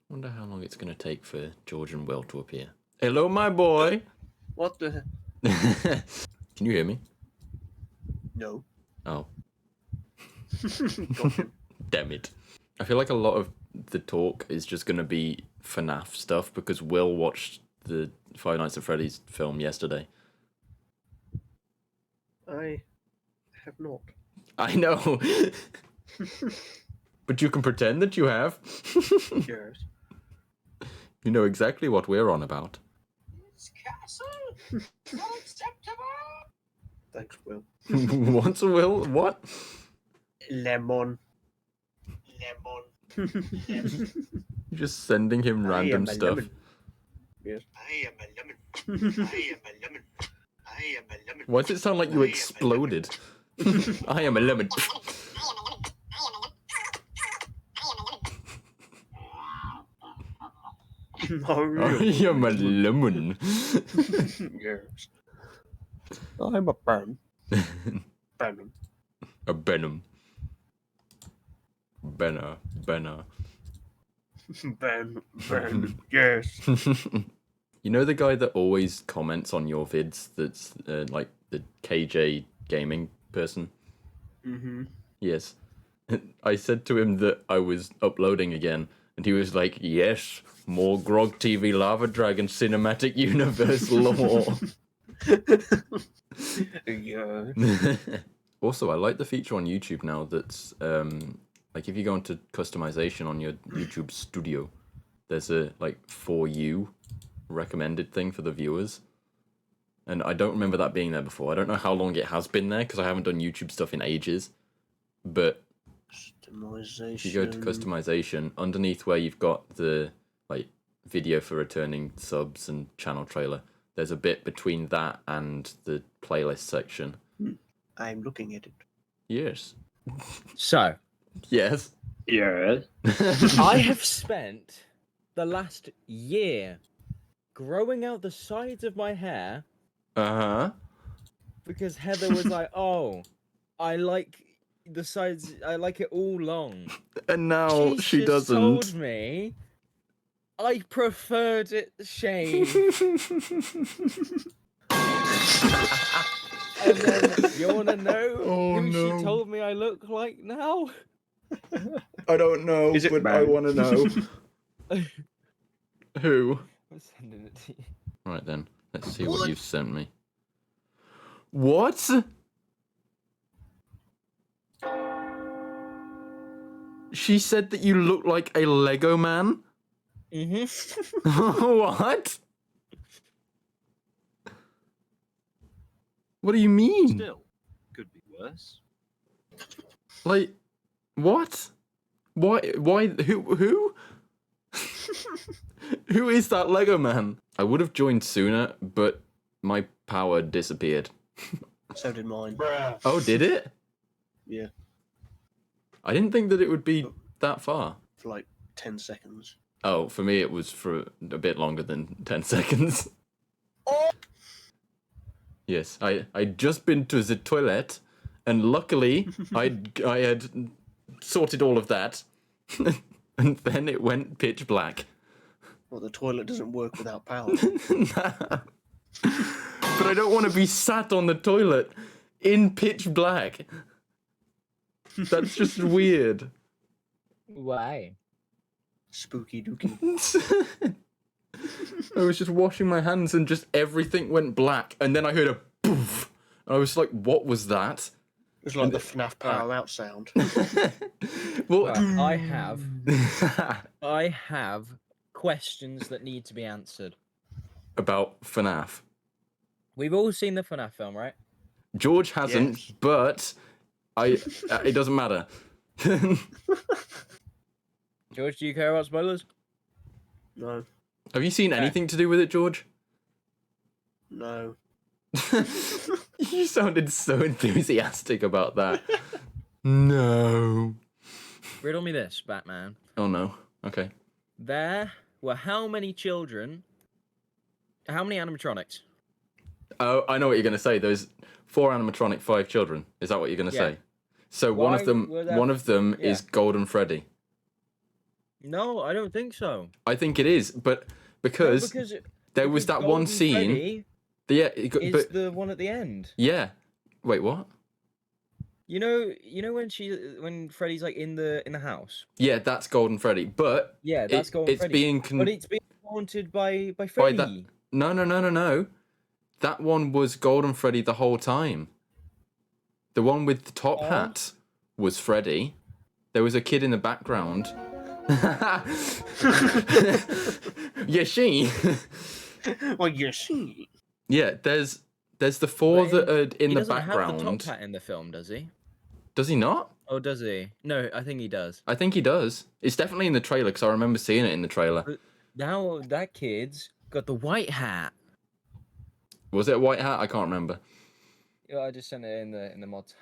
Wonder how long it's going to take for George and Will to appear. Hello, my boy. What the? Can you hear me? No. Oh. Got him. Damn it. I feel like a lot of the talk is just going to be FNAF stuff because Will watched the Five Nights at Freddy's film yesterday. I have not. I know. But you can pretend that you have. Yes. You know exactly what we're on about. This castle not acceptable. Thanks, Will. What's Will? What? Lemon. Lemon. You're just sending him random I am a stuff. lemon. Yes. I am a lemon. I am a lemon. I am a lemon. Why does it sound like you exploded? I am a lemon. I am a lemon. Yes. I'm a ban. Bannon. A Benham. Benner. Ben. Yes. You know the guy that always comments on your vids that's like the KJ gaming person? Mm-hmm. Yes. I said to him that I was uploading again, and he was like, yes, more Grog TV Lava Dragon cinematic universe lore. Yeah. Also, I like the feature on YouTube now that's, like, if you go into customization on your YouTube studio, there's a, like, for you recommended thing for the viewers. And I don't remember that being there before. I don't know how long it has been there, because I haven't done YouTube stuff in ages. But Customization. if you go to customization, underneath where you've got the, like, video for returning subs and channel trailer, there's a bit between that and the playlist section. I'm looking at it. Yes. So, Yes. Yes. I have spent the last year growing out the sides of my hair Uh-huh. because Heather was like, "Oh, I like the sides. I like it all long." And now She's she just doesn't. told me I preferred it shaved. And then you wanna know Oh, who no. she told me I look like now? I don't know, Is it but I man? want to know. Who? I'm sending it to you. Right then, let's see what you've sent me. What? She said that you look like a Lego man? What? What do you mean? Still, could be worse. Like, what? Why, who? Who is that Lego man? I would have joined sooner, but my power disappeared. So did mine. Oh, did it? Yeah. I didn't think that it would be that far. For like 10 seconds. Oh, for me it was for a bit longer than 10 seconds. Yes, I'd just been to the toilet, and luckily I had sorted all of that, and then it went pitch black. Well, the toilet doesn't work without power. But I don't want to be sat on the toilet in pitch black. That's just weird. Why? Spooky dookie. I was just washing my hands and just everything went black, and then I heard a poof. I was like, what was that? It was like the FNAF power out sound. Well, Right, I have questions that need to be answered. about FNAF. We've all seen the FNAF film, right? George hasn't, Yes. but it doesn't matter. George, do you care about spoilers? No. Have you seen anything to do with it, George? No. You sounded so enthusiastic about that. No. Riddle me this, Batman. Oh no. Okay. There were how many children? How many animatronics? Oh, I know what you're going to say. There's 4 animatronic, 5 children. Is that what you're going to Yeah. say? So one Why of them were there- is Yeah. Golden Freddy. No, I don't think so. I think it is, but No, because there was that one Golden scene. Freddy Yeah, is but the one at the end. yeah. Wait, what? You know when Freddy's like in the house. Yeah, that's Golden Freddy, but Yeah, that's Golden it's Freddy. being But it's being haunted by by Freddy. that. No. That one was Golden Freddy the whole time. The one with the top hat was Freddy. There was a kid in the background. Yeah, she. Well, you see. Yeah, there's the four But that are in he the doesn't have the background. top hat in the film, does he? Does he not? Oh, does he? No, I think he does. I think he does. It's definitely in the trailer because I remember seeing it in the trailer. But now that kid's got the white hat. Was it a white hat? I can't remember. Yeah, I just sent it in the mods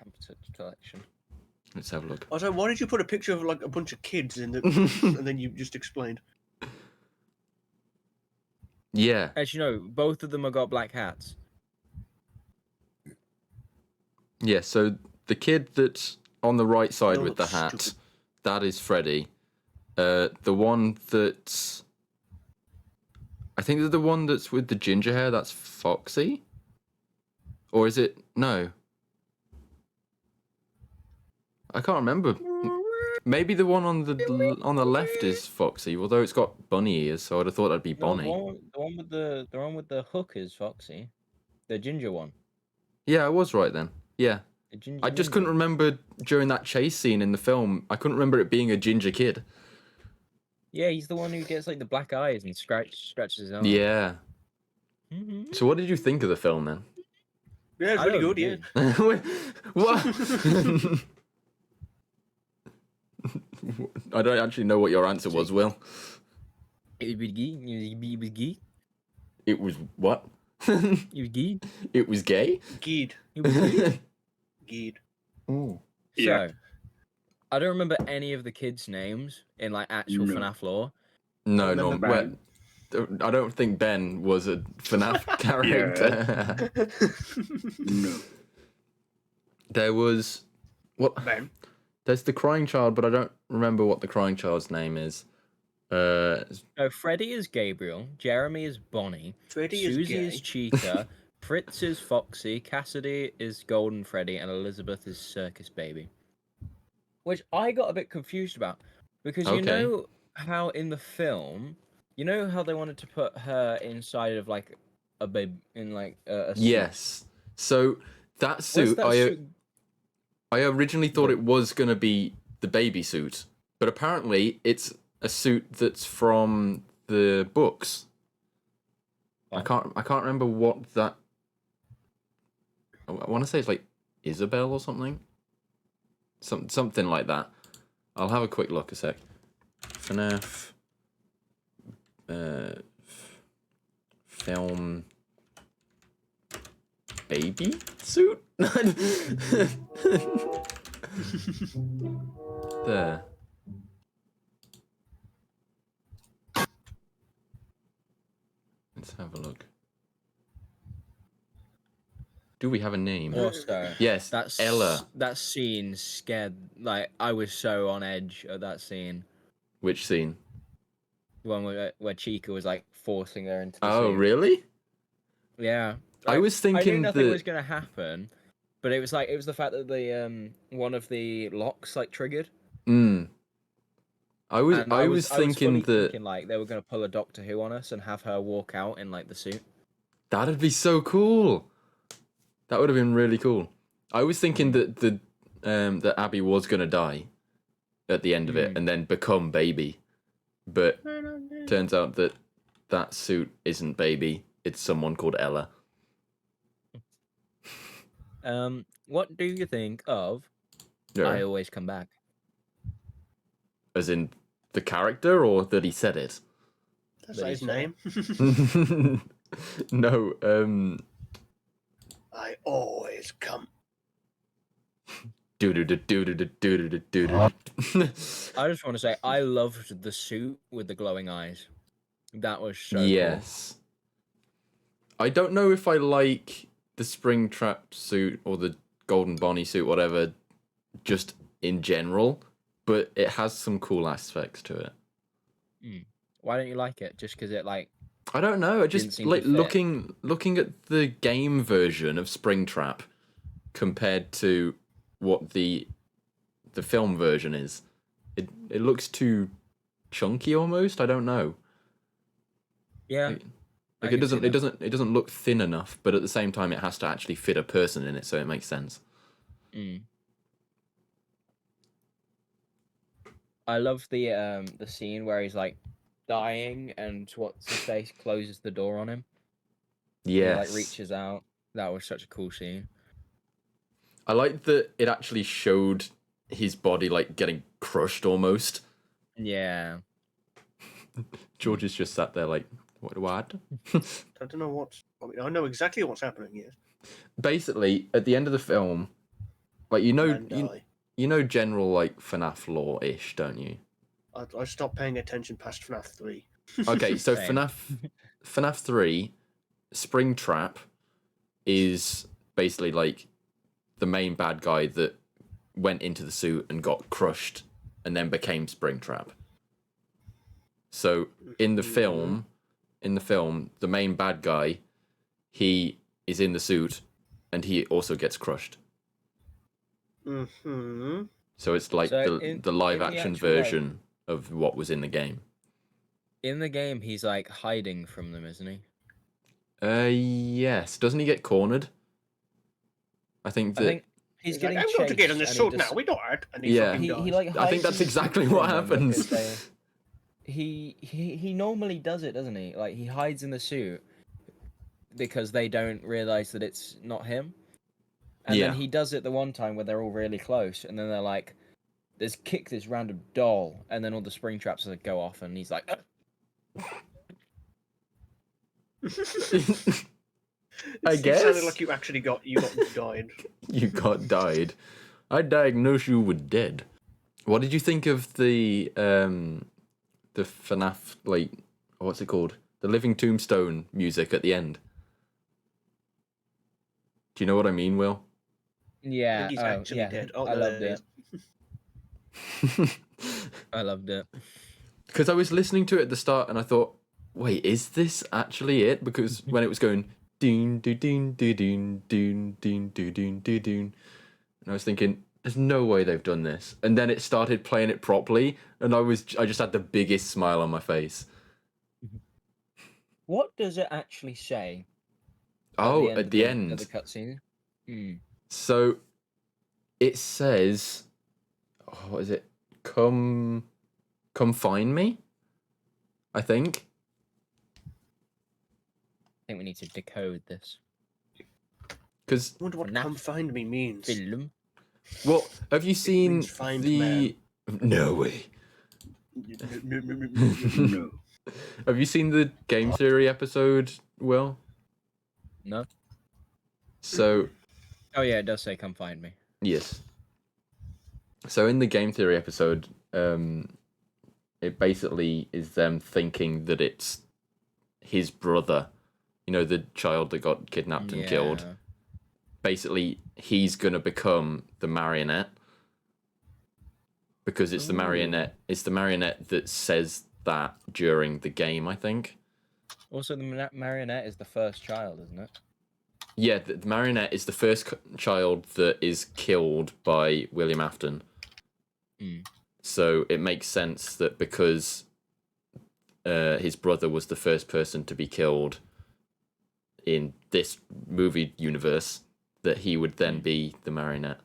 collection. Let's have a look. Also, why did you put a picture of like a bunch of kids in the, and then you just explained? Yeah. As you know, both of them have got black hats. Yeah, so the kid that's on the right side They with the look hat, stupid. that is Freddy. The one that's... I think the one that's with the ginger hair, that's Foxy? Or is it... No. I can't remember. Maybe the one on the left is Foxy, although it's got bunny ears, so I'd have thought that'd be No, Bonnie. the one with the hook is Foxy. The ginger one. Yeah, I was right then. Yeah. The ginger I just ninja. couldn't remember during that chase scene in the film, I couldn't remember it being a ginger kid. Yeah, he's the one who gets like the black eyes and scratches his arm. Yeah. Mm-hmm. So what did you think of the film then? Yeah, it's really good. Yeah. What? I don't actually know what your answer was, Will. It was gay. It was gay. It was what? It was gay. It was gay? Geed. It was gay. Geed. Yeah. So, I don't remember any of the kids' names in like actual No. FNAF lore. No, remember no. Ben. I don't think Ben was a FNAF character. No. There was... What? Ben. There's the crying child, but I don't remember what the crying child's name is. So Freddy is Gabriel, Jeremy is Bonnie, Freddy is Susie gay. is Chica, Fritz is Foxy, Cassidy is Golden Freddy, and Elizabeth is Circus Baby. Which I got a bit confused about because you Okay. know how in the film, you know how they wanted to put her inside of like a baby in like a suit? Yes. So that What's suit, that suit? I originally thought it was going to be the baby suit, but apparently it's a suit that's from the books. Oh. I can't remember what that... I want to say it's like Isabel or something. Something like that. I'll have a quick look a sec. FNAF film baby suit? There. Let's have a look. Do we have a name? Also, Yes, that's Ella. That scene scared. Like I was so on edge at that scene. Which scene? The one where Chica was like forcing her into the Oh, suit. really? Yeah. I was I knew thinking nothing that... was gonna happen, but it was the fact that the one of the locks like triggered. I was And I was thinking fully that thinking, like they were gonna pull a Doctor Who on us and have her walk out in like the suit. that'd be so cool. That would have been really cool. I was thinking that that Abby was gonna die at the end of it and then become Baby, but turns out that that suit isn't Baby. It's someone called Ella. What do you think of I Always Come Back? As in the character, or that he said it? That's That not he his said name. No. I always come. Do. I just want to say I loved the suit with the glowing eyes. That was so cool. Yes. I don't know if I like the Springtrap suit or the Golden Bonnie suit, whatever, just in general, but it has some cool aspects to it. Why don't you like it? Just because it like I don't know. I didn't just seem like to fit. looking at the game version of Springtrap compared to what the film version is. It looks too chunky almost. I don't know. Yeah. Like, I it can see doesn't look thin enough, but at the same time it has to actually fit a person in it, so it makes sense. I love the scene where he's like dying and what's his face closes the door on him. Yes. He like reaches out. That was such a cool scene. I like that it actually showed his body like getting crushed almost. Yeah. George is just sat there like, what? I don't know what. I mean, I know exactly what's happening here. Basically, at the end of the film, like Man die. you know general like FNAF lore ish, don't you? I stopped paying attention past FNAF 3. Okay, so Same. FNAF 3, Springtrap is basically like the main bad guy that went into the suit and got crushed and then became Springtrap. So in the film, the main bad guy, he is in the suit and he also gets crushed. Mm-hmm. So it's like So the live in the action actual, like- version of what was in the game. In the game, he's like hiding from them, isn't he? Yes. Doesn't he get cornered? I think I that. think he's He's getting like, I'm going to get in chased this and he suit just- now. We died. And he Yeah. fucking He dies. like I think hides that's in the exactly suit what for a moment happens. because he normally does it, doesn't he? Like he hides in the suit because they don't realize that it's not him. And Yeah. then he does it the one time where they're all really close, and then they're like, "There's kick this random doll," and then all the spring traps go off, and he's like, I guess. It sounded like you actually got died. You got died. I diagnosed you with dead. What did you think of the FNAF, like, what's it called? The Living Tombstone music at the end. Do you know what I mean, Will? "Yeah, he's oh, actually yeah, dead. Oh, I no, loved there it. it I loved it." Because I was listening to it at the start and I thought, wait, is this actually it? Because when it was going doon doo doon doo doon doon doon doo doon doo doon, and I was thinking, there's no way they've done this. And then it started playing it properly, and I just had the biggest smile on my face. What does it actually say? Oh, of at the end. of the cutscene. So it says, oh, what is it? Come find me, I think. I think we need to decode this. Because, I wonder what FNAF come find me means. Film. well, have you seen means find the... No way. No. Have you seen the game theory episode, Will? No. So, Oh yeah, it does say "come find me." yes. So in the game theory episode, it basically is them thinking that it's his brother, you know, the child that got kidnapped and killed. Yeah. Basically, he's gonna become the marionette because it's the marionette. It's the marionette that says that during the game, I think. Also, the marionette is the first child, isn't it? Yeah, the marionette is the first child that is killed by William Afton. So it makes sense that because his brother was the first person to be killed in this movie universe, that he would then be the marionette.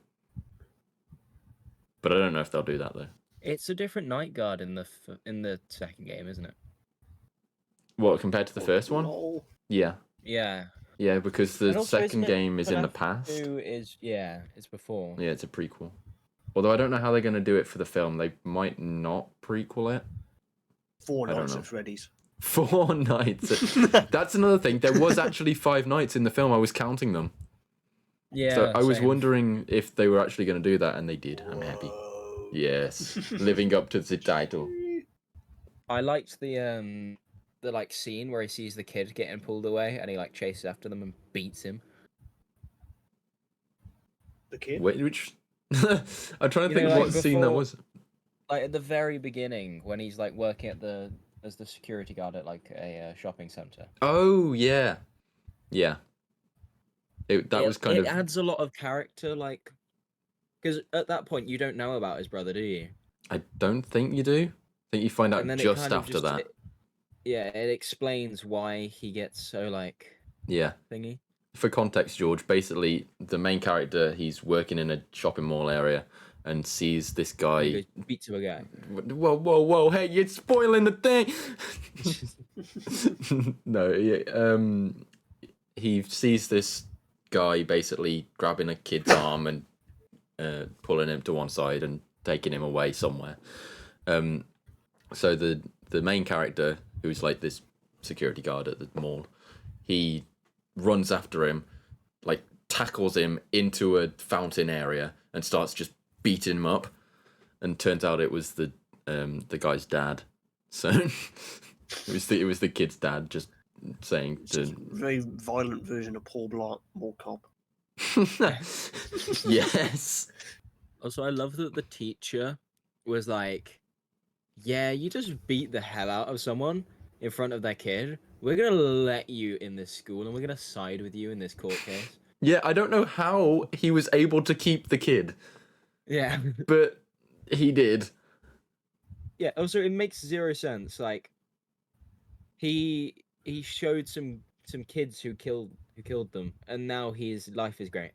But I don't know if they'll do that though. It's a different night guard in the second game, isn't it? What, compared to the first one? Lol. Yeah. Yeah. Yeah, because And the also, second isn't it game is in the FNAF past. 2 is it's before. Yeah, it's a prequel. Although I don't know how they're going to do it for the film. They might not prequel it. 4 I don't nights know. at Freddy's. 4 nights. That's another thing. There was actually 5 nights in the film. I was counting them. Yeah. So I was same. wondering if they were actually going to do that, and they did. I'm happy. Whoa. Yes, living up to the title. I liked the like scene where he sees the kid getting pulled away and he like chases after them and beats him. The kid? Wait, which? I'm trying to You think know, what like scene that before- was. Like at the very beginning when he's like working at the as the security guard at like a shopping center. Oh yeah, yeah. That was kind it of. adds a lot of character, like, because at that point you don't know about his brother, do you? I don't think you do. I think you find out And then it just kind of after just that. it explains why he gets so like Yeah. thingy. For context, George, basically the main character, he's working in a shopping mall area and sees this He guy. goes beats to a guy. Whoa! Hey, you're spoiling the thing. No, he sees this guy basically grabbing a kid's arm and pulling him to one side and taking him away somewhere. So the main character, who's like this security guard at the mall, he runs after him, like tackles him into a fountain area and starts just beating him up. And turns out it was the guy's dad. So it was the kid's dad just saying It's a very violent version of Paul Blart Mall Cop. Yes. Also, I love that the teacher was like, "Yeah, you just beat the hell out of someone in front of their kid. We're gonna let you in this school, and we're gonna side with you in this court case." Yeah, I don't know how he was able to keep the kid, Yeah. but he did. Yeah. Also, it makes zero sense. Like, he showed some kids who killed them, and now his life is great.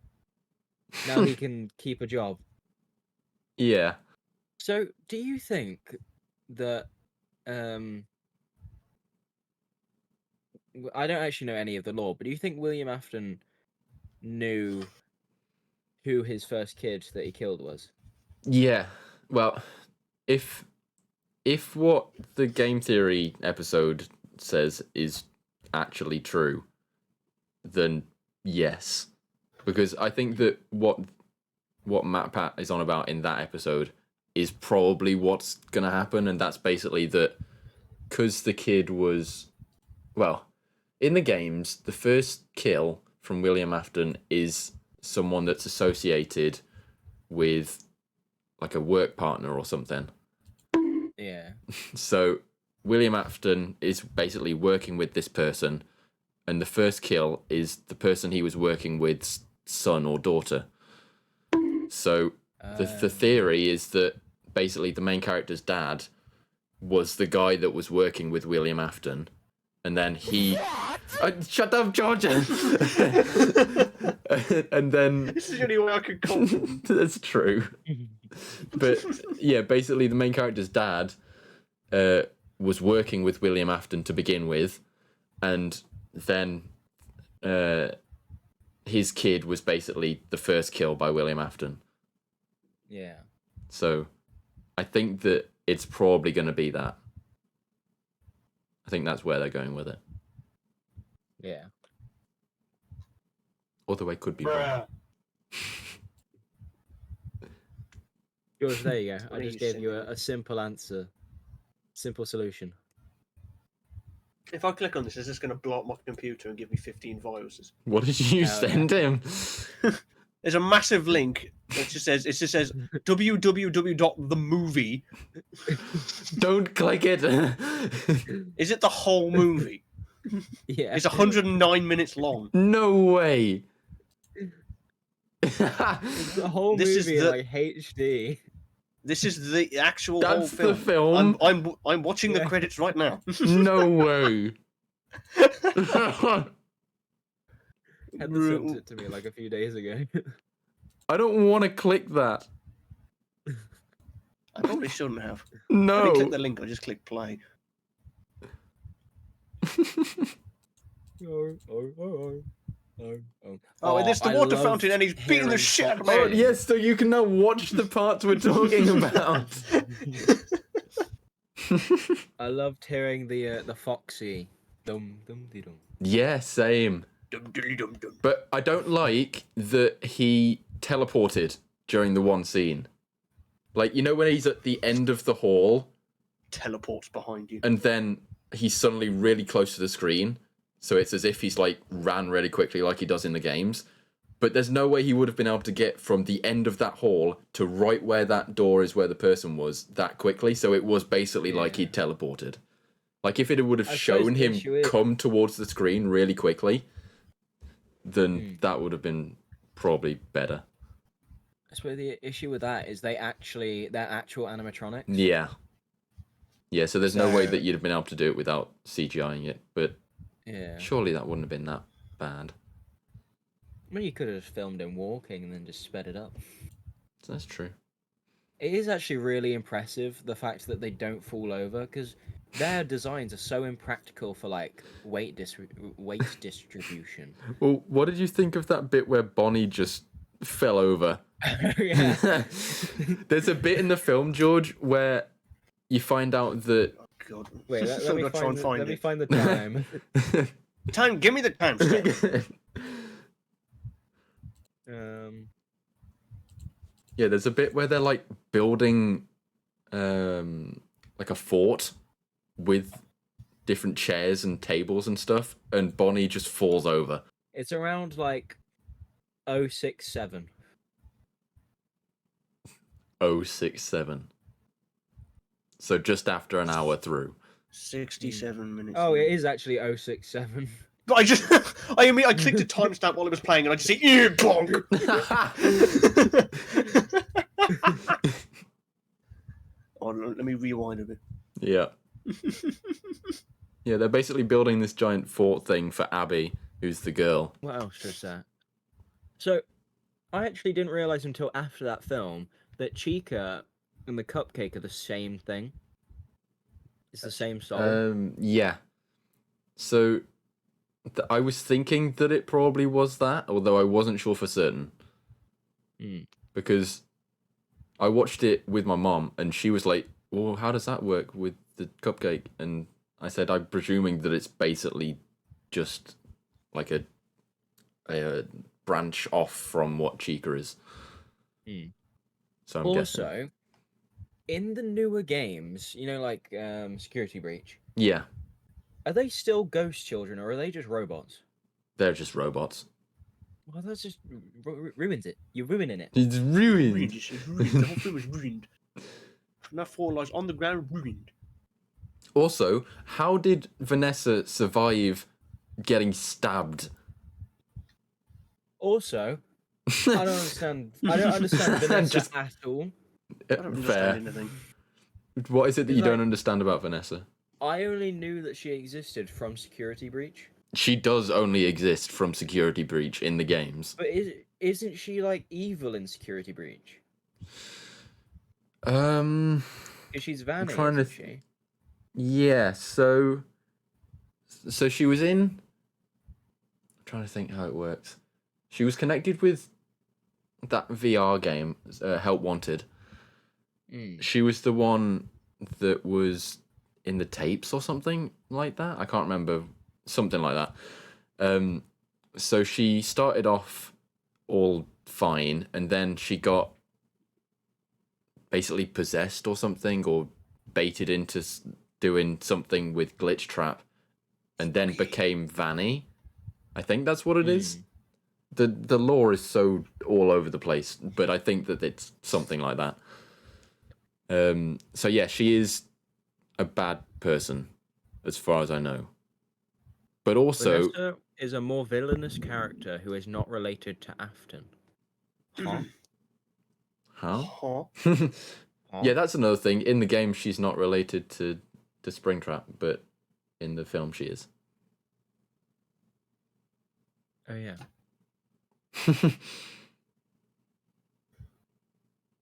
Now he can keep a job. Yeah. So, do you think that I don't actually know any of the lore, but do you think William Afton knew who his first kid that he killed was? Yeah. Well, if what the game theory episode says is actually true, then yes. Because I think that what MatPat is on about in that episode is probably what's gonna happen, and that's basically that because the kid was, well, in the games, the first kill from William Afton is someone that's associated with like a work partner or something. Yeah. So William Afton is basically working with this person, and the first kill is the person he was working with's son or daughter. So the theory is that basically the main character's dad was the guy that was working with William Afton, and then he shut up, Georgia. And then This is the only way I could call them. that's true. But yeah, basically the main character's dad was working with William Afton to begin with, and then his kid was basically the first kill by William Afton. Yeah. So I think that it's probably going to be that. I think that's where they're going with it. Yeah. Although I could be wrong. George, there you go. I What just are gave you you saying? a simple answer. Simple solution. If I click on this, is this going to blow up my computer and give me 15 viruses? What did you Hell yeah. send him? There's a massive link that just says www.themovie. Don't click it. Is it the whole movie? Yeah. It's 109 minutes long. No way. The whole This is movie in the- like HD. This is the actual whole That's film. the film. I'm watching the Yeah. credits right now. No way. Heather sent it to me like a few days ago. I don't want to click that. I probably shouldn't have. I No. didn't click the link. I just clicked play. Oh, and there's the I water love fountain, and he's beating the hearing shit out of Oh, me. yes, so you can now watch the parts we're talking about. I loved hearing the Foxy dum dum dee dum. Yeah, same. Dum, dum, dum, dum. But I don't like that he teleported during the one scene. Like, you know when he's at the end of the hall Teleports behind you. and then he's suddenly really close to the screen? So it's as if he's like ran really quickly like he does in the games. But there's no way he would have been able to get from the end of that hall to right where that door is where the person was that quickly. So it was basically like he'd teleported. Like if it would have I suppose shown the him issue is- come towards the screen really quickly, then that would have been probably better. I suppose the issue with that is they're actual animatronics. Yeah. Yeah, so there's no way So- that you'd have been able to do it without CGIing it, but Yeah. surely that wouldn't have been that bad. I mean, you could have filmed him walking and then just sped it up. That's true. It is actually really impressive, the fact that they don't fall over, because their designs are so impractical for, like, weight distribution. Well, what did you think of that bit where Bonnie just fell over? Yeah. There's a bit in the film, George, where you find out that Oh, God. Wait, let I'm me gonna try and find let me it. find the time. Time, give me the time. Steph. Yeah, there's a bit where they're like building like a fort with different chairs and tables and stuff, and Bonnie just falls over. It's around, like, 067. 067. So just after an hour through. 67 minutes. Oh, it is actually 067. But I clicked a timestamp while it was playing, and I just see ear bonk. Oh, let me rewind a bit. Yeah. Yeah, they're basically building this giant fort thing for Abby, who's the girl. What else is that? So, I actually didn't realize until after that film that Chica and the cupcake are the same thing. It's the same soul. Yeah. So I was thinking that it probably was that, although I wasn't sure for certain. Because I watched it with my mom, and she was like, well, how does that work with the cupcake? And I said, I'm presuming that it's basically just like a branch off from what Chica is. So I'm guessing. Also, in the newer games, you know, like Security Breach, Yeah, are they still ghost children or are they just robots? they're just robots. Well, that's just ruins it. You're ruining it. It's Ruined. ruined. It's ruined. The whole thing was ruined. FNAF 4 lies on the ground, ruined. Also, how did Vanessa survive getting stabbed? Also, I don't understand. I don't understand Vanessa Just- at all. I don't Fair. understand anything. What is it that you Like- don't understand about Vanessa? I only knew that she existed from Security Breach. She does only exist from Security Breach in the games. But isn't she like evil in Security Breach? Because she's Vanny, trying to isn't she? Yeah, so she was in. I'm trying to think how it works. She was connected with that VR game, Help Wanted. She was the one that was in the tapes or something like that. I can't remember. Something like that. So she started off all fine, and then she got basically possessed or something, or baited into doing something with Glitch Trap, and then became Vanny. I think that's what it is. The lore is so all over the place, but I think that it's something like that. So yeah, she is a bad person, as far as I know. But also, Vanessa is a more villainous character who is not related to Afton. Huh? how? Huh? Yeah, that's another thing. In the game, she's not related to Springtrap, but in the film, she is. Oh yeah.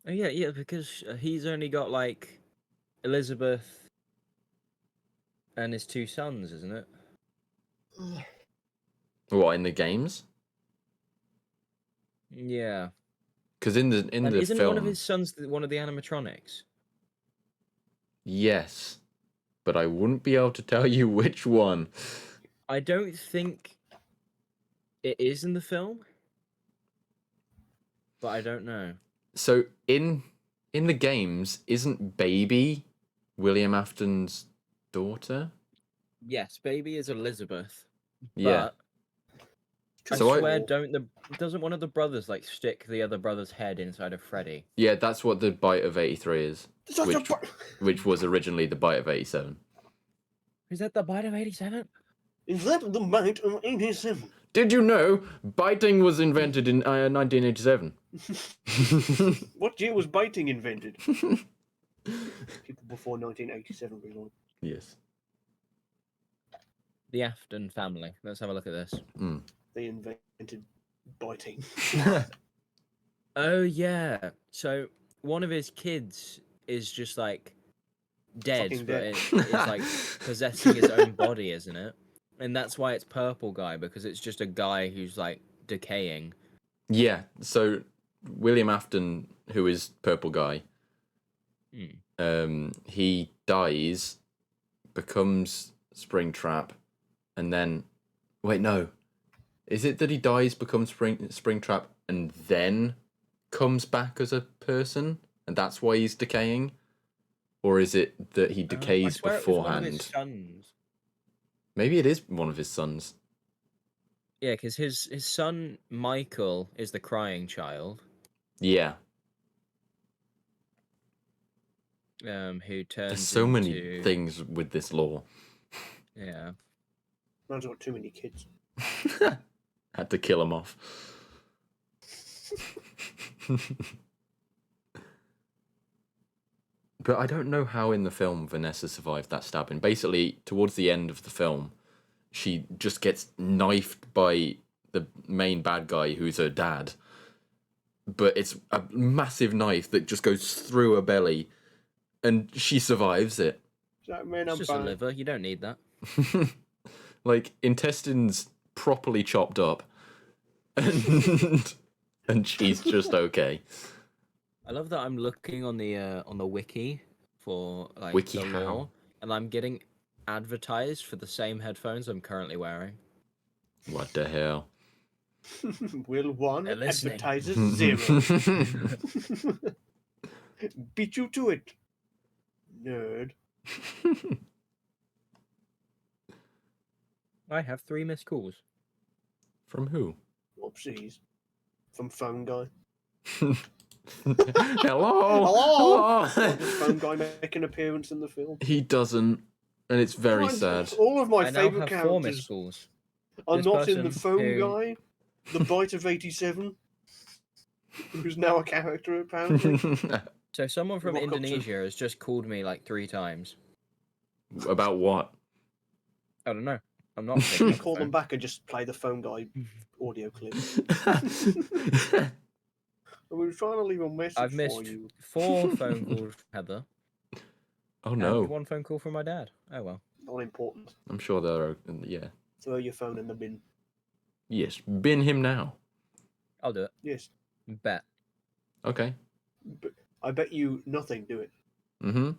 Oh yeah, because he's only got like Elizabeth and his two sons, isn't it? What, in the games? Yeah. Because in the And isn't film, one of his sons one of the animatronics? yes, but I wouldn't be able to tell you which one. I don't think it is in the film, but I don't know. So in the games, isn't Baby William Afton's daughter? Yes, baby is Elizabeth. Yeah. But I So swear, doesn't one of the brothers like stick the other brother's head inside of Freddy? Yeah, that's what the Bite of 83 is, Such a which was originally the Bite of 87. Is that the bite of 87? Is that the bite of 87? Did you know biting was invented in 1987? What year was biting invented? People before 1987 were like, Yes. The Afton family. Let's have a look at this. they invented biting. Oh yeah. So one of his kids is just like dead, Fucking but dead. it's like possessing his own body, isn't it? And that's why it's Purple Guy, because it's just a guy who's like decaying. Yeah, so William Afton, who is Purple Guy, he dies, becomes Springtrap, and then... Wait, no. Is it that he dies, becomes Springtrap, and then comes back as a person, and that's why he's decaying? Or is it that he I decays swear it was one of beforehand? his sons. Maybe it is one of his sons. Yeah, because his son Michael is the crying child. Yeah. Who turns There's so many into... things with this law. Yeah. Man's got too many kids. Had to kill him off. But I don't know how in the film Vanessa survived that stabbing. Basically, towards the end of the film, she just gets knifed by the main bad guy who's her dad. But it's a massive knife that just goes through her belly, and she survives it. That man, It's I'm just a fine. liver. You don't need that. Like, intestines properly chopped up. And she's just okay. I love that I'm looking on the wiki for like Wiki the how? law, and I'm getting advertised for the same headphones I'm currently wearing. What the hell? Will 1, They're listening. advertisers 0. Beat you to it, nerd. I have 3 missed calls. From who? Whoopsies. From phone guy. Hello? Hello? Hello? Does phone guy make an appearance in the film? He doesn't, and it's very sad. All of my I now favourite have 4 missed characters calls. are This not in the person phone who- guy, the bite of 87, who's now a character apparently. So someone from Walk up to- Indonesia has just called me like 3 times. About what? I don't know. I'm not picking up the Call them phone. back and just play the phone guy audio clip. We were trying to leave a message I've for missed you. 4 phone calls from Heather. Oh And no. 1 phone call from my dad. Oh well. Not important. I'm sure they're... Yeah. Throw your phone in the bin. Yes. Bin him now. I'll do it. Yes. Bet. Okay. But I bet you nothing do it. Mm-hmm.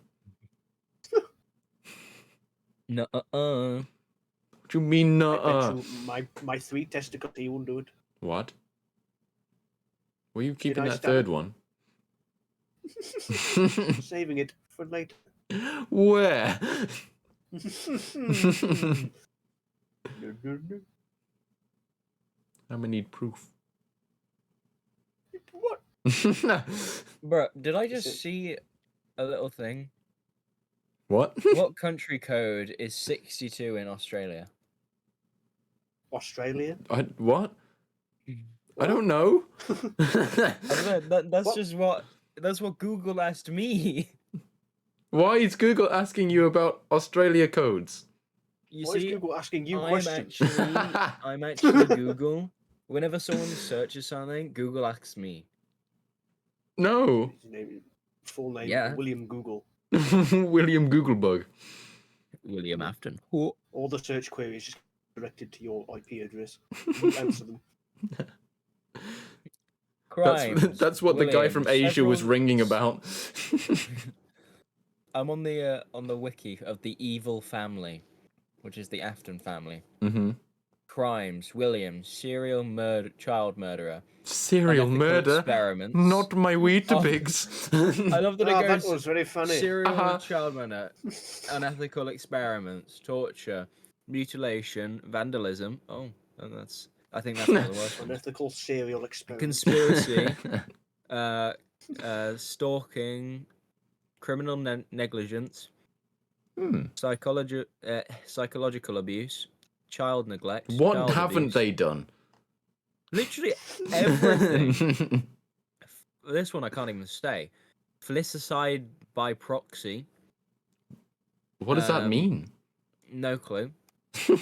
No. What do you mean, I bet nuh-uh? you my 3 testicle he will do it. What? Were you keeping I that stab third it? one? Saving it for later. Where? I'm gonna need proof. What? Bro, did I just it- see a little thing? What? What country code is 62 in Australia? Australia? What? I don't know. I don't know. That's What? just that's what Google asked me. Why is Google asking you about Australia codes? You Why is see, Google asking you I'm questions? actually Google. Whenever someone searches something, Google asks me. No. His name, full name, Yeah. William Google. William Googlebug. William Afton. All the search queries just directed to your IP address. You answer them. Crimes. That's what the guy William, from Asia was several- ringing about. I'm on the wiki of the evil family, which is the Afton family. Mm-hmm. Crimes. William, serial child murderer. Serial Unethical murder? Experiments. Not my Oh. Weetabix. I love that it that goes was very funny. serial Uh-huh. child murder, unethical experiments, torture, mutilation, vandalism. Oh, and I think that's one of the worst ones. Unethical serial experiment. Conspiracy, stalking, criminal negligence, Psychological abuse, child neglect. What child haven't abuse. they done? Literally everything. This one I can't even say. Felicicide by proxy. What does that mean? No clue. They're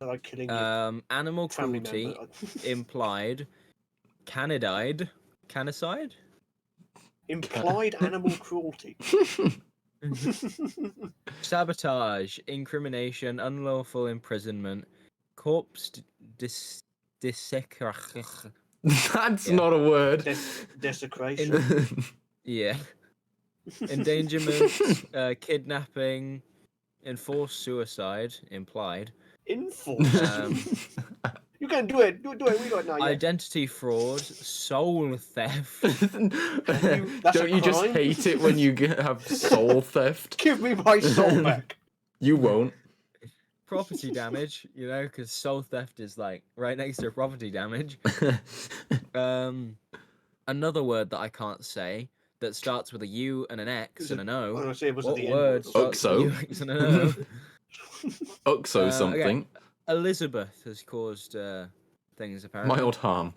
like killing your Animal family cruelty member. implied. Canicide. Canicide? Implied animal cruelty. Sabotage, incrimination, unlawful imprisonment, corpse dissecration. That's Yeah. not a word. Desecration. Yeah. Endangerment, kidnapping, enforced suicide, implied. Enforced. You can do it. Do it. We got it now. Yeah. Identity fraud, soul theft, That's Don't a you just crime? hate it when you have soul theft? Give me my soul back. You won't. property damage, because soul theft is like right next to property damage. Another word that I can't say that starts with a U and an X and an I was O. gonna say it was What the word N-word. starts with a U, X, and an O? Uxo Okay. something. Elizabeth has caused things apparently. Mild harm.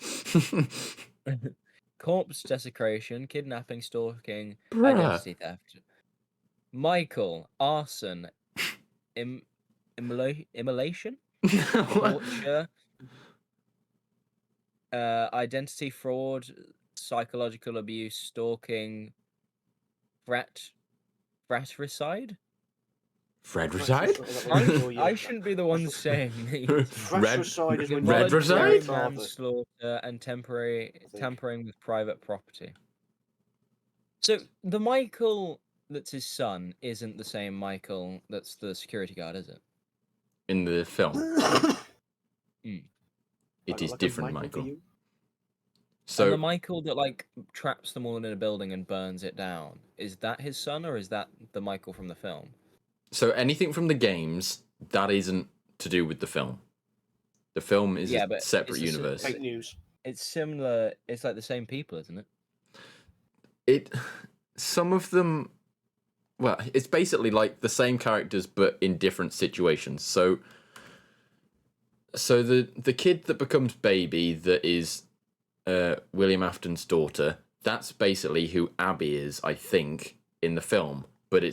Corpse desecration, kidnapping, stalking, Bruh. identity theft. Michael, arson, immolation, torture, identity fraud, psychological abuse, stalking, fratricide. Fredricide? I shouldn't be the one saying these. Fratricide is when you Involuntary Redricide? manslaughter and think. tampering with private property. So the Michael that's his son isn't the same Michael that's the security guard, is it? In the film, Mm. it is different, Michael. And the So, Michael that like traps them all in a building and burns it down, is that his son or is that the Michael from the film? so anything from the games that isn't to do with the film. The film is a but separate it's universe. Fake news. It's similar. It's like the same people, isn't it? Some of them, well, it's basically like the same characters but in different situations. So the kid that becomes baby that is William Afton's daughter, that's basically who Abby is, I think, in the film. But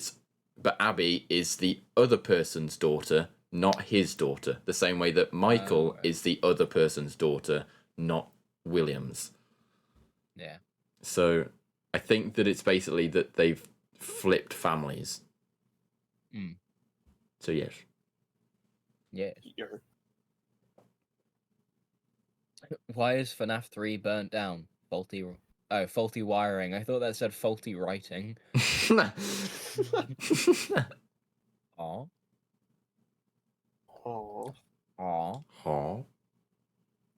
Abby is the other person's daughter, not his daughter. The same way that Michael is the other person's daughter, not William's. Yeah. So I think that it's basically that they've flipped families. Mm. So yes. Yeah. Yeah. Why is FNAF 3 burnt down? Faulty wiring. I thought that said faulty writing. Aw. Oh. Aw. Aw.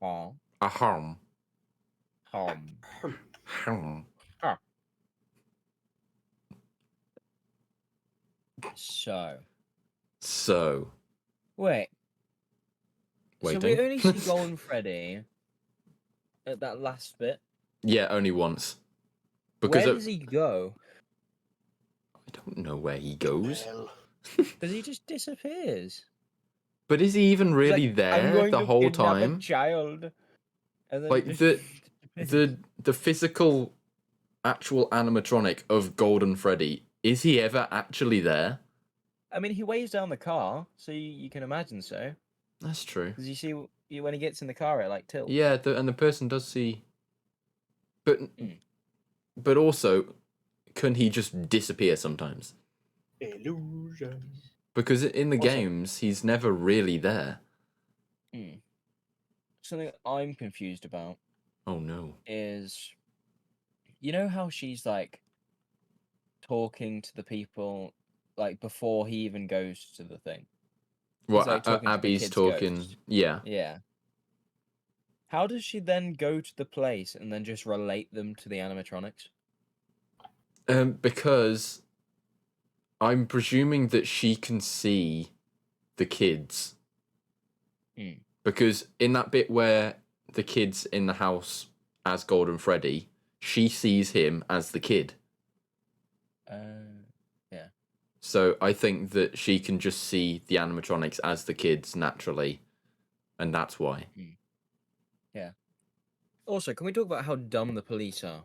Aw. Ahem. Hum. So. Wait. Waiting. So we only see Golden Freddy at that last bit. Yeah, only once. Where does he go? I don't know where he goes. Hell. Because he just disappears. But is he even really I'm there going the to whole kidnap time? a child. And then Like just the physical actual animatronic of Golden Freddy, is he ever actually there? I mean, he weighs down the car, so you can imagine so. That's true. Because you see, when he gets in the car, it like tilts. Yeah, and the person does see. But Mm. but also, can he just disappear sometimes? Illusion. Because in the Also- games, he's never really there. Mm. Something I'm confused about Oh no. is, you know how she's like talking to the people like before he even goes to the thing. Well, like talking to the Abby's kid's talking. ghost. Yeah. Yeah. How does she then go to the place and then just relate them to the animatronics? Because I'm presuming that she can see the kids. Mm. Because in that bit where the kid's in the house as Golden Freddy, she sees him as the kid. Yeah. So I think that she can just see the animatronics as the kids naturally, and that's why. Also, can we talk about how dumb the police are?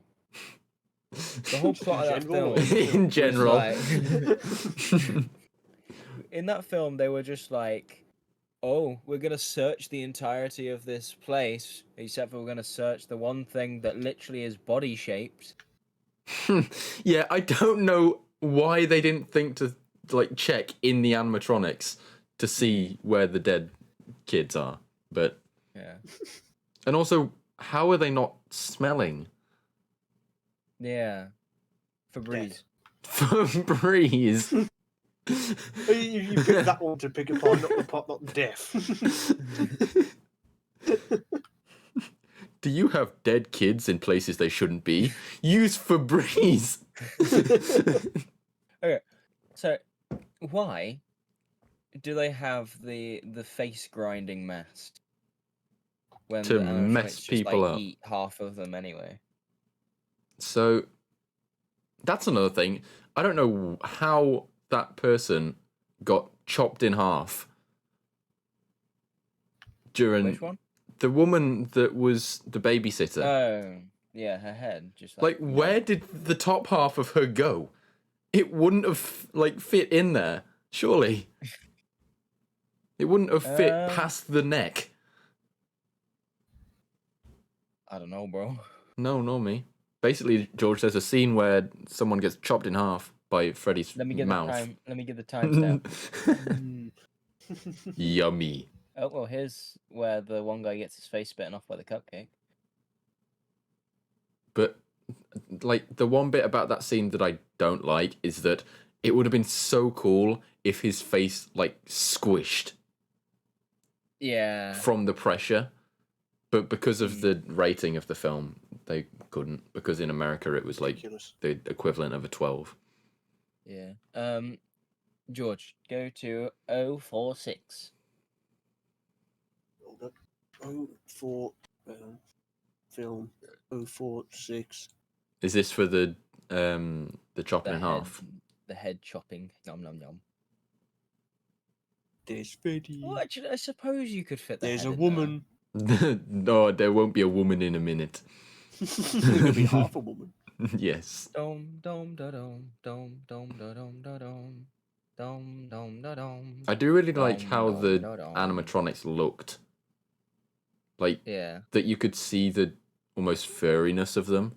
The whole plot of that general film. or- In was general. like- in that film, they were just like, "Oh, we're gonna search the entirety of this place, except for we're gonna search the one thing that literally is body shaped." Yeah, I don't know why they didn't think to like check in the animatronics to see where the dead kids are. But Yeah. and also, how are they not smelling? Yeah. Febreze. Breeze. You picked that one to pick apart, not the pot, not death. Do you have dead kids in places they shouldn't be? Use Febreze. Okay. So, why do they have the face grinding mask when To the animatronics mess just, people like, up. eat half of them anyway? So that's another thing. I don't know how that person got chopped in half during Which one? the woman that was the babysitter. Oh, yeah, her head just Like, where did the top half of her go? It wouldn't have like fit in there, surely. It wouldn't have fit past the neck. I don't know, bro. No, not me. Basically, George, there's a scene where someone gets chopped in half by Freddy's Let me give mouth. the time. Let me give the timestamp. Yummy. Oh well, here's where the one guy gets his face bitten off by the cupcake. But like the one bit about that scene that I don't like is that it would have been so cool if his face like squished Yeah. from the pressure. But because of the rating of the film, they couldn't. Because in America it was like Ridiculous. the equivalent of a 12. Yeah. George, go to 046. Hold up. 04 film 046. Is this for the chopping in half? The head chopping. Nom nom nom. There's Freddy. Well, actually, I suppose you could fit the There's head a in woman. No, there won't be a woman in a minute. There'll be half a woman. Yes. there. Dom dom da dom dom dom da dom da dom dom dom da dom. I do really like Dom, how dom, the da, dom. animatronics looked. Like, Yeah. that you could see the almost furriness of them.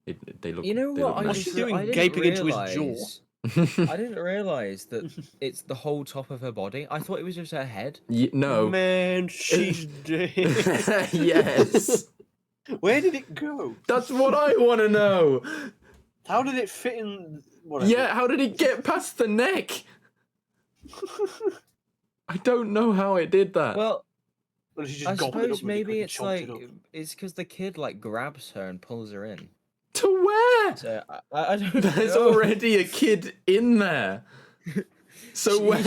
They look. You know they what? look What's nice. she doing, I didn't gaping into his jaw? realise- I didn't realize that it's the whole top of her body. I thought it was just her head. No. Man, she's dead. Yes. Where did it go? That's what I want to know. How did it fit in? Whatever. Yeah, how did it get past the neck? I don't know how it did that. Well, Well, she just I gobbled it up suppose really quick maybe and it's chomped like it up. it's because the kid like grabs her and pulls her in. To where? So I don't There's know. already a kid in there. So where?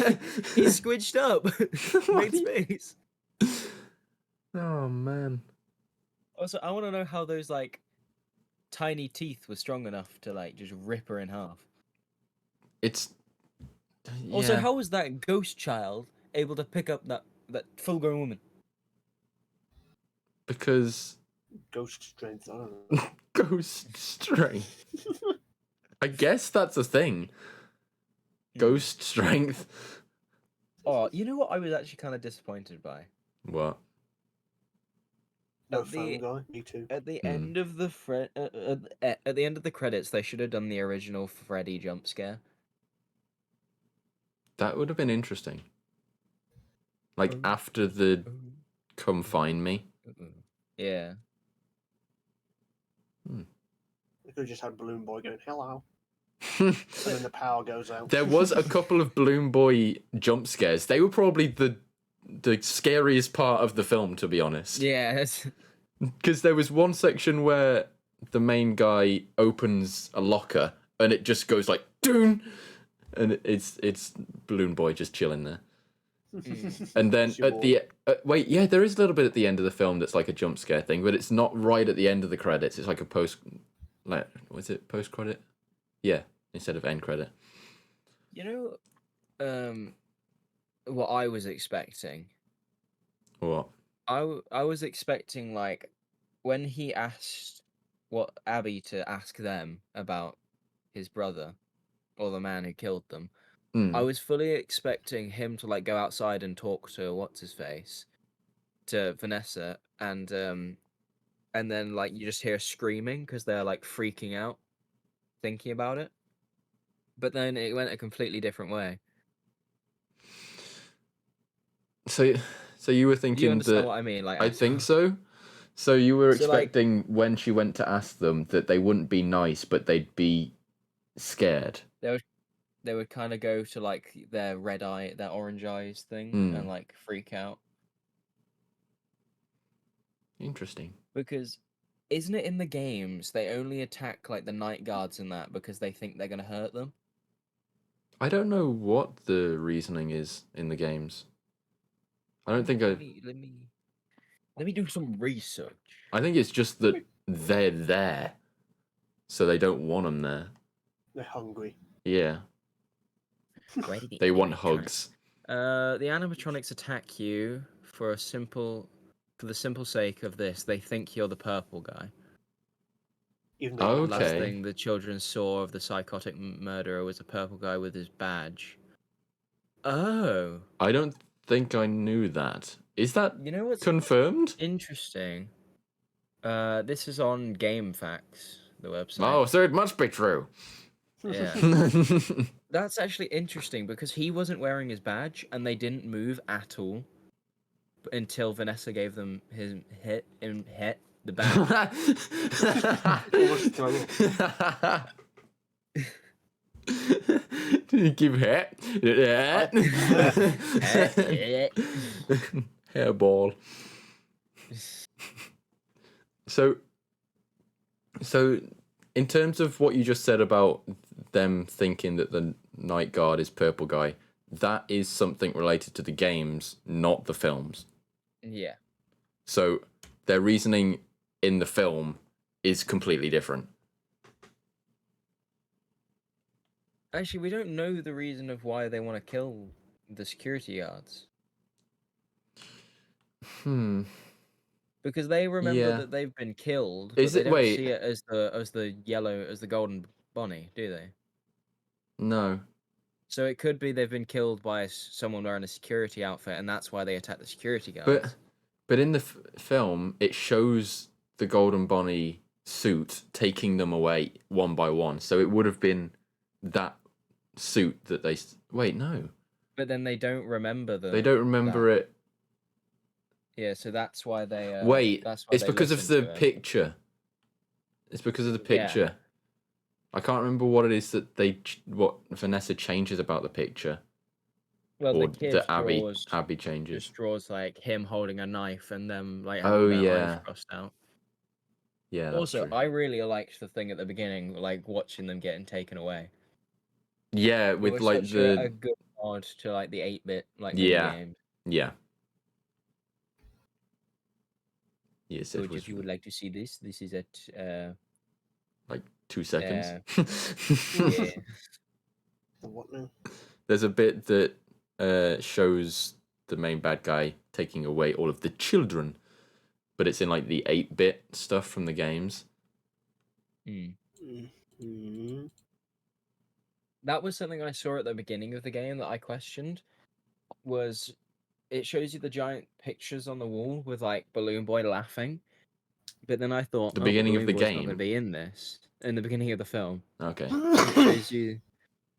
He's squidged up. What Made space. Oh man. Also, I want to know how those like tiny teeth were strong enough to like just rip her in half. It's. Also, yeah. how was that ghost child able to pick up that full-grown woman? Because Ghost strength. I don't know. ghost strength. I guess that's a thing. Ghost strength. Oh, you know what? I was actually kind of disappointed by. What? No At phone the- guy. Me too. At the Hmm. end of the at the end of the credits, they should have done the original Freddy jump scare. That would have been interesting. Like after the "come find me." Yeah. They could have just had Balloon Boy going hello, and then the power goes out. There was a couple of Balloon Boy jump scares. They were probably the scariest part of the film, to be honest. Yes. Because there was one section where the main guy opens a locker and it just goes like "doon," and it's Balloon Boy just chilling there. And then Sure. at the wait, yeah, there is a little bit at the end of the film that's like a jump scare thing, but it's not right at the end of the credits. It's like a post, like was it post credit? Yeah, instead of end credit. You know, what I was expecting. What? I was expecting like when he asked what Abby to ask them about his brother or the man who killed them. I was fully expecting him to like go outside and talk to what's his face, to Vanessa, and then like you just hear screaming because they're like freaking out, thinking about it. But then it went a completely different way. So you were Do you thinking understand that what I mean? Like I think so. So you were So, like- expecting when she went to ask them that they wouldn't be nice, but they'd be scared. They would kind of go to like their red eye, their orange eyes thing, and like freak out. Interesting. Because isn't it in the games they only attack like the night guards in that because they think they're gonna hurt them? I don't know what the reasoning is in the games. I don't think Let me do some research. I think it's just that they're there, so they don't want them there. They're hungry. Yeah, they want hugs. The animatronics attack you for the simple sake of this. They think you're the purple guy. Even though Oh, The last okay. thing the children saw of the psychotic murderer was a purple guy with his badge. Oh, I don't think I knew that. Is that you know what's confirmed? interesting? This is on Game Facts, the website. Oh, so it must be true. Yeah. That's actually interesting because he wasn't wearing his badge and they didn't move at all until Vanessa gave them his the badge. Almost throw up. Did you give hat? Hairball. So in terms of what you just said about them thinking that the night guard is purple guy, that is something related to the games, not the films. Yeah. So their reasoning in the film is completely different. Actually, we don't know the reason of why they want to kill the security guards. Because they remember that they've been killed, but they don't see it as the golden bunny, do they? No. So it could be they've been killed by someone wearing a security outfit, and that's why they attack the security guards. But in the film, it shows the golden bunny suit taking them away one by one. So it would have been that suit that they... Wait, no. But then they don't remember They don't remember it. Yeah, so that's why they... Wait, that's why it's they because of listen the to him. picture. It's because of the picture. Yeah. I can't remember what it is that what Vanessa changes about the picture. Well, Or the kid that Abby changes. just draws like him holding a knife and them like Oh, having their yeah. eyes crossed out. Yeah, that's Also, true. I really liked the thing at the beginning, like watching them getting taken away. Yeah, It with was like such the... a good nod to like the 8-bit like Yeah. minigames. Yeah. Yes, So it was if you would like to see this is at like 2 seconds. yeah. The what now? There's a bit that shows the main bad guy taking away all of the children, but it's in like the 8-bit stuff from the games. Mm-hmm. That was something I saw at the beginning of the game that I questioned. Was it shows you the giant pictures on the wall with like Balloon Boy laughing, but then I thought The beginning of Balloon the Boy's not game? going to be in this in the beginning of the film. Okay. It shows you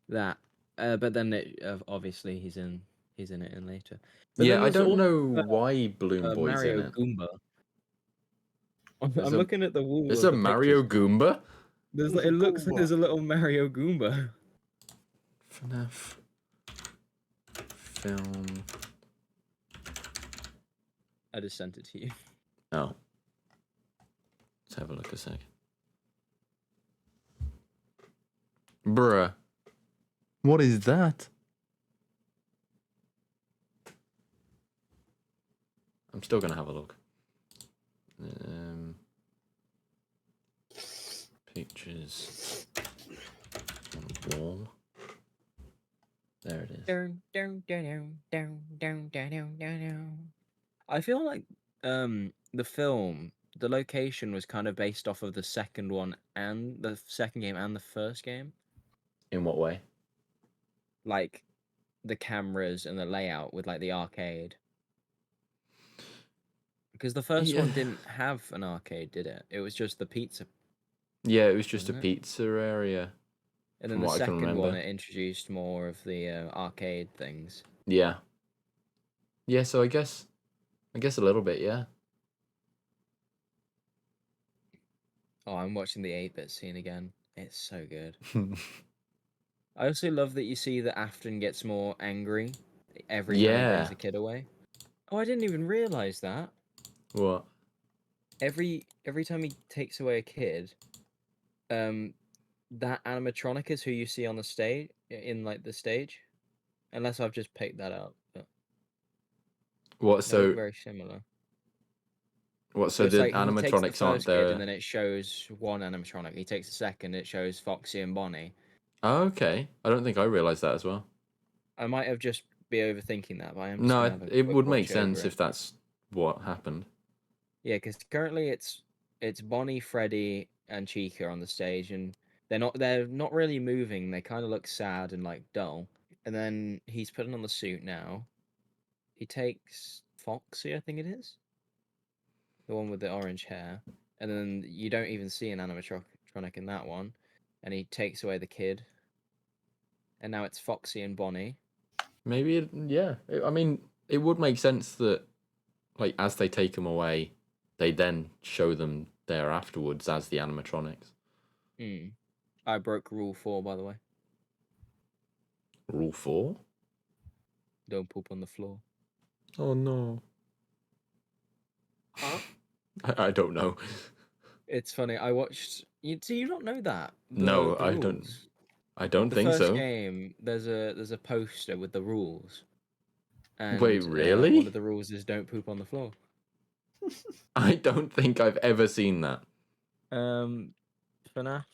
that, but then obviously he's in it in later. But Yeah, then I there's don't also, know why Balloon Boy's Mario in it. Goomba. I'm There's a- looking at the wall. There's of a the Mario pictures. Goomba? It looks like there's a little Mario Goomba. FNAF film. I just sent it to you. Oh. Let's have a look a sec. Bruh. What is that? I'm still gonna have a look. Pictures on wall. There it is. I feel like the film, the location was kind of based off of the second one and the second game and the first game. In what way? Like the cameras and the layout with like the arcade. Because the first one Yeah. didn't have an arcade, did it? It was just the pizza. Yeah, it was just a Wasn't it? pizza area. And From then the what I can second one, remember. it introduced more of the arcade things. Yeah. Yeah, so I guess a little bit, yeah. Oh, I'm watching the 8-bit scene again. It's so good. I also love that you see that Afton gets more angry every time he brings Yeah. a kid away. Oh, I didn't even realize that. What? Every time he takes away a kid, that animatronic is who you see on the stage in like the stage, unless I've just picked that up. But What? they look So very similar. so It's the like he takes the animatronics aren't first kid, and there? then it shows one animatronic. He takes the second, it shows Foxy and Bonnie. Oh, okay. I don't think I realized that as well. I might have just be overthinking that, but I am just No, gonna have a it quick would make watch over sense it. if that's what happened. Yeah, because currently it's Bonnie, Freddy, and Chica on the stage, and they're not really moving. They kind of look sad and like dull. And then he's putting on the suit now. He takes Foxy, I think it is, the one with the orange hair, and then you don't even see an animatronic in that one. And he takes away the kid, and now it's Foxy and Bonnie. Maybe, yeah. I mean, it would make sense that, like, as they take them away, they then show them there afterwards as the animatronics. I broke rule 4, by the way. Rule 4? Don't poop on the floor. Oh, no. Huh? I don't know. It's funny. I watched. Do you not know that? No, The I don't. rules. I don't The think first so. game, there's a poster with the rules, Wait, and really? one of the rules is don't poop on the floor. I don't think I've ever seen that. FNAF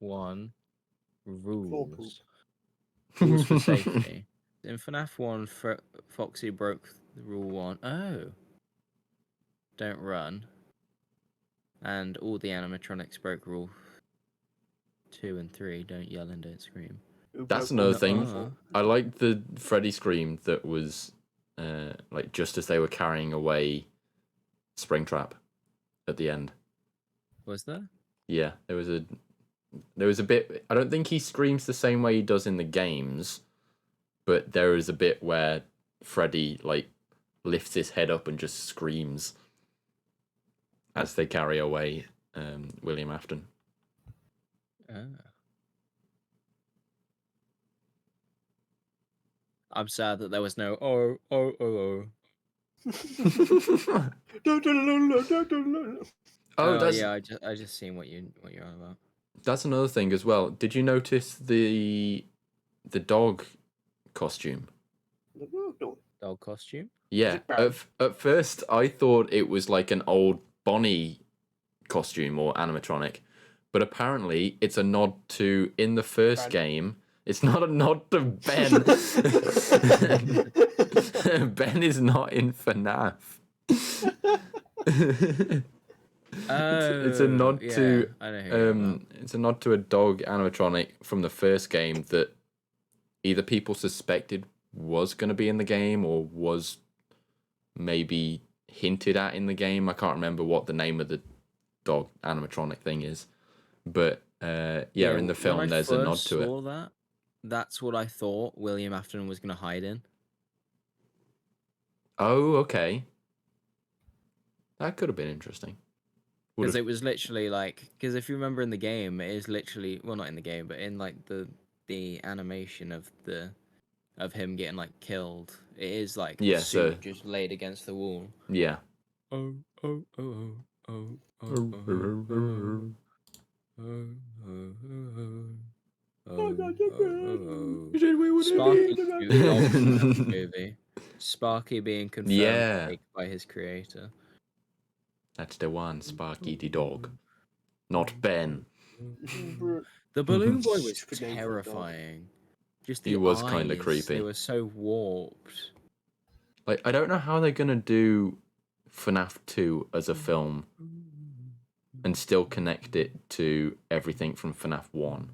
1 Floor poop. rules for safety. In FNAF 1, Foxy broke the rule 1. Oh, don't run. And all the animatronics broke rule 2 and 3. Don't yell and don't scream. Who That's broke another rule thing. four? I like the Freddy scream that was like just as they were carrying away Springtrap at the end. Was there? Yeah, there was a bit. I don't think he screams the same way he does in the games, but there is a bit where Freddy like lifts his head up and just screams as they carry away William Afton. I'm sad that there was no oh. Oh, that's yeah, I just seen what you're on about. that's another thing as well. Did you notice the dog costume? No. Dog costume? Yeah. it bad? At first, I thought it was like an old Bonnie costume or animatronic, but apparently it's a nod to in the first Ben. game. It's not a nod to Ben. Ben is not in FNAF. It's a nod to I know who you're on about. it's a nod to a dog animatronic from the first game that either people suspected was going to be in the game or was maybe hinted at in the game. I can't remember what the name of the dog animatronic thing is, but yeah, in the film when I there's a nod first to it. saw that's what I thought William Afton was going to hide in. Oh, okay. That could have been interesting. Because it was literally like, because if you remember in the game, it is literally, well, not in the game, but in like the animation of him getting like killed, it is like the Yeah, suit so- just laid against the wall. Yeah. Oh. Sparky movie. Sparky being confirmed Yeah. fake by his creator. That's the one, Sparky the dog. Not Ben. The balloon boy was Stupid name for a dog. terrifying. Just the He was kinda eyes, creepy. They were so warped. Like, I don't know how they're gonna do FNAF 2 as a film and still connect it to everything from FNAF 1.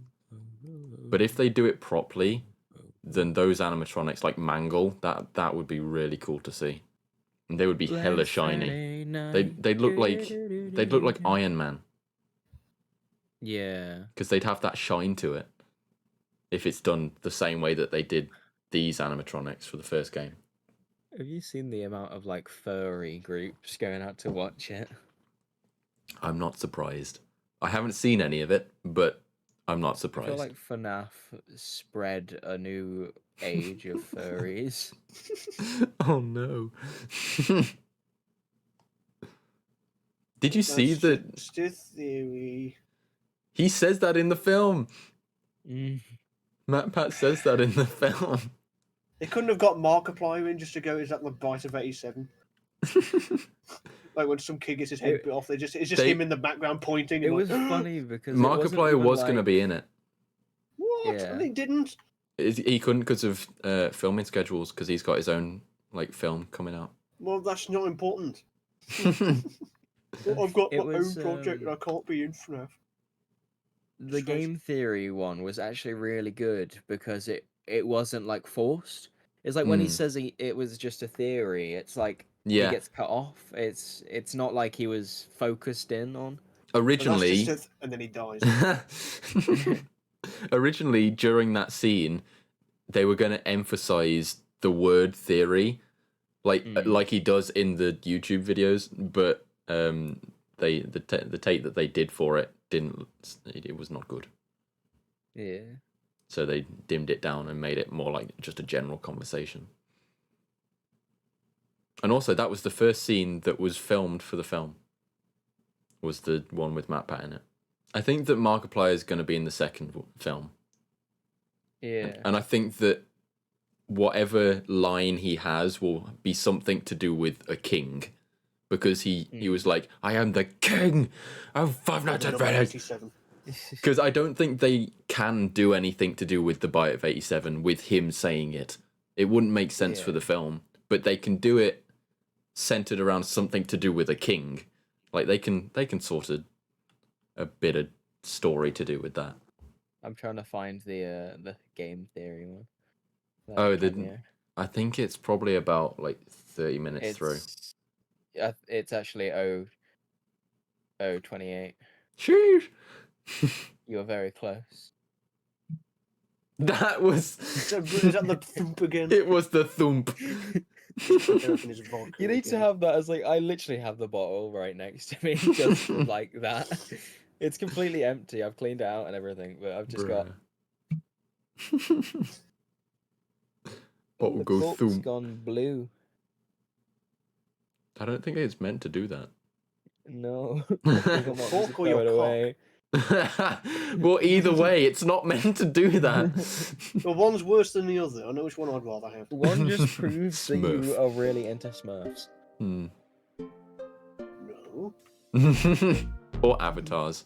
But if they do it properly, then those animatronics like Mangle, that would be really cool to see. And they would be hella shiny. They'd look like Iron Man, Yeah. because they'd have that shine to it if it's done the same way that they did these animatronics for the first game. Have you seen the amount of like furry groups going out to watch it? I'm not surprised. I haven't seen any of it, but I'm not I surprised. feel like FNAF spread a new age of furries. Oh no. Did you see that That's just theory. he says that in the film? Mm. Matt Pat says that in the film. They couldn't have got Markiplier in just to go, is that the bite of 87? Like when some kid gets his head bit off, it's just him in the background pointing. It And was like, funny because Markiplier was going to be in it. What? Yeah. And they didn't. He couldn't because of filming schedules, because he's got his own like film coming out. Well, that's not important. Well, I've got It my was, own project and I can't be in FNAF. The Straight. game theory one was actually really good because it wasn't like forced. It's like when he says it was just a theory, it's like he Yeah. gets cut off. It's not like he was focused in on. Originally, Well, that's just and then he dies. originally during that scene, they were going to emphasize the word theory, like he does in the YouTube videos, but the tape that they did for it it was not good. Yeah. So they dimmed it down and made it more like just a general conversation. And also, that was the first scene that was filmed for the film. Was the one with Matt Pat in it. I think that Markiplier is going to be in the second film. Yeah. And I think that whatever line he has will be something to do with a king. Because he was like, I am the king of Five Nights at Freddy's. 87. Because I don't think they can do anything to do with the Bite of 87 with him saying it. It wouldn't make sense for the film. But they can do it centered around something to do with a king. Like they can sort of a bit of story to do with that. I'm trying to find the game theory one. Oh, premiere. I think it's probably about like 30 minutes through. It's actually 028. Sheesh. You're very close. That was. Is that the thump again? It was the thump. Open his vodka You need to again. have that as like I literally have the bottle right next to me, just like that. It's completely empty. I've cleaned it out and everything, but I've just got Bottle the go cork's thump. gone blue. I don't think it's meant to do that. No. I think I might Cork just or throw your it cock? away. Well, either way, it's not meant to do that. Well, one's worse than the other. I know which one I'd rather have. One just proves that you Smurf. are really into Smurfs. No. Or avatars.